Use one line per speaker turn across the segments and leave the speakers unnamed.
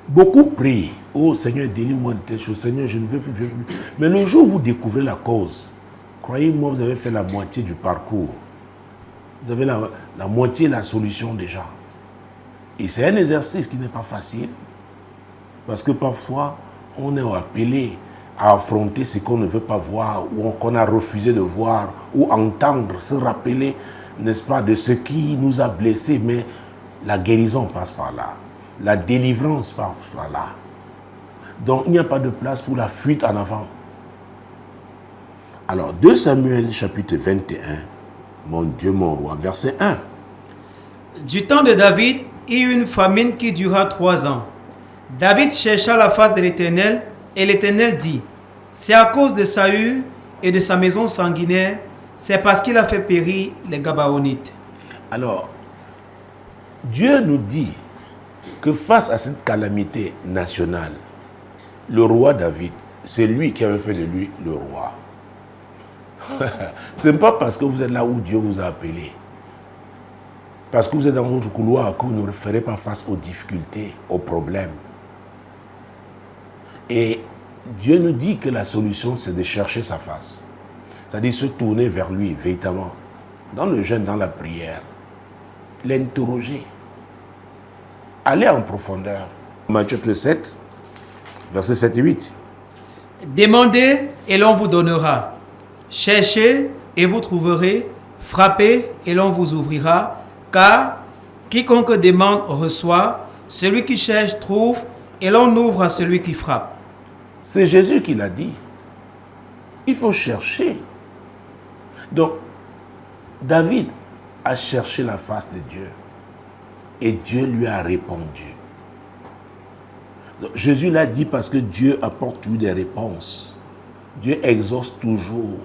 Beaucoup prient. Oh Seigneur, délivre-moi de telle chose. Seigneur, je ne veux plus, je ne veux plus. Mais le jour où vous découvrez la cause, croyez-moi, vous avez fait la moitié du parcours. Vous avez la moitié de la solution déjà. Et c'est un exercice qui n'est pas facile. Parce que parfois, on est appelé à affronter ce qu'on ne veut pas voir, ou qu'on a refusé de voir, ou entendre, se rappeler, n'est-ce pas, de ce qui nous a blessés. Mais la guérison passe par là. La délivrance passe par là. Donc, il n'y a pas de place pour la fuite en avant. Alors, 2 Samuel, chapitre 21, mon Dieu, mon roi, verset 1.
Du temps de David, il y eut une famine qui dura 3 ans. David chercha la face de l'Éternel, et l'Éternel dit, c'est à cause de Saül et de sa maison sanguinaire, c'est parce qu'il a fait périr les Gabaonites.
Alors, Dieu nous dit que face à cette calamité nationale, le roi David, c'est lui qui avait fait de lui le roi. Ce n'est pas parce que vous êtes là où Dieu vous a appelé, parce que vous êtes dans votre couloir, que vous ne ferez pas face aux difficultés, aux problèmes. Et Dieu nous dit que la solution, c'est de chercher sa face. C'est-à-dire se tourner vers lui, véritablement, dans le jeûne, dans la prière, l'interroger, aller en profondeur. Matthieu 7, versets 7 et 8.
Demandez et l'on vous donnera. Cherchez et vous trouverez. Frappez et l'on vous ouvrira. Car quiconque demande reçoit. Celui qui cherche trouve. Et l'on ouvre à celui qui frappe.
C'est Jésus qui l'a dit. Il faut chercher. Donc, David a cherché la face de Dieu. Et Dieu lui a répondu. Donc, Jésus l'a dit parce que Dieu apporte toujours des réponses. Dieu exauce toujours.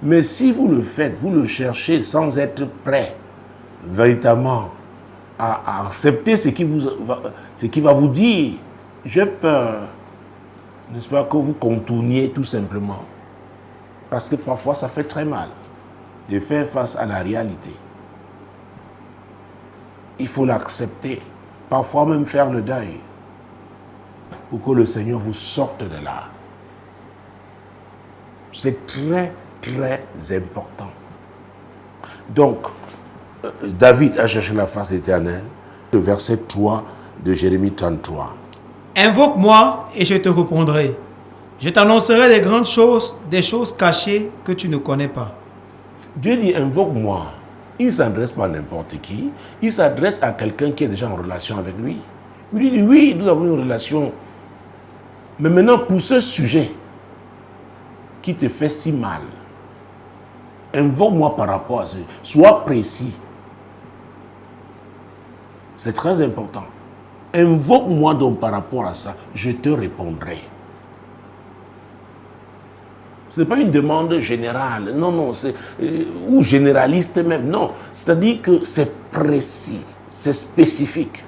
Mais si vous le faites, vous le cherchez sans être prêt, véritablement, à accepter ce qui va vous dire, j'ai peur, n'est-ce pas, que vous contourniez tout simplement. Parce que parfois, ça fait très mal de faire face à la réalité. Il faut l'accepter. Parfois même faire le deuil pour que le Seigneur vous sorte de là. C'est très, très important. Donc, David a cherché la face éternelle. Le verset 3 de Jérémie 33.
Invoque-moi et je te répondrai. Je t'annoncerai des grandes choses, des choses cachées que tu ne connais pas.
Dieu dit invoque-moi. Il ne s'adresse pas à n'importe qui. Il s'adresse à quelqu'un qui est déjà en relation avec lui. Il lui dit oui, nous avons une relation. Mais maintenant, pour ce sujet qui te fait si mal, invoque-moi par rapport à ce. Sois précis. C'est très important. Invoque-moi donc par rapport à ça, je te répondrai. Ce n'est pas une demande générale, non, ou généraliste même, non. C'est-à-dire que c'est précis, c'est spécifique.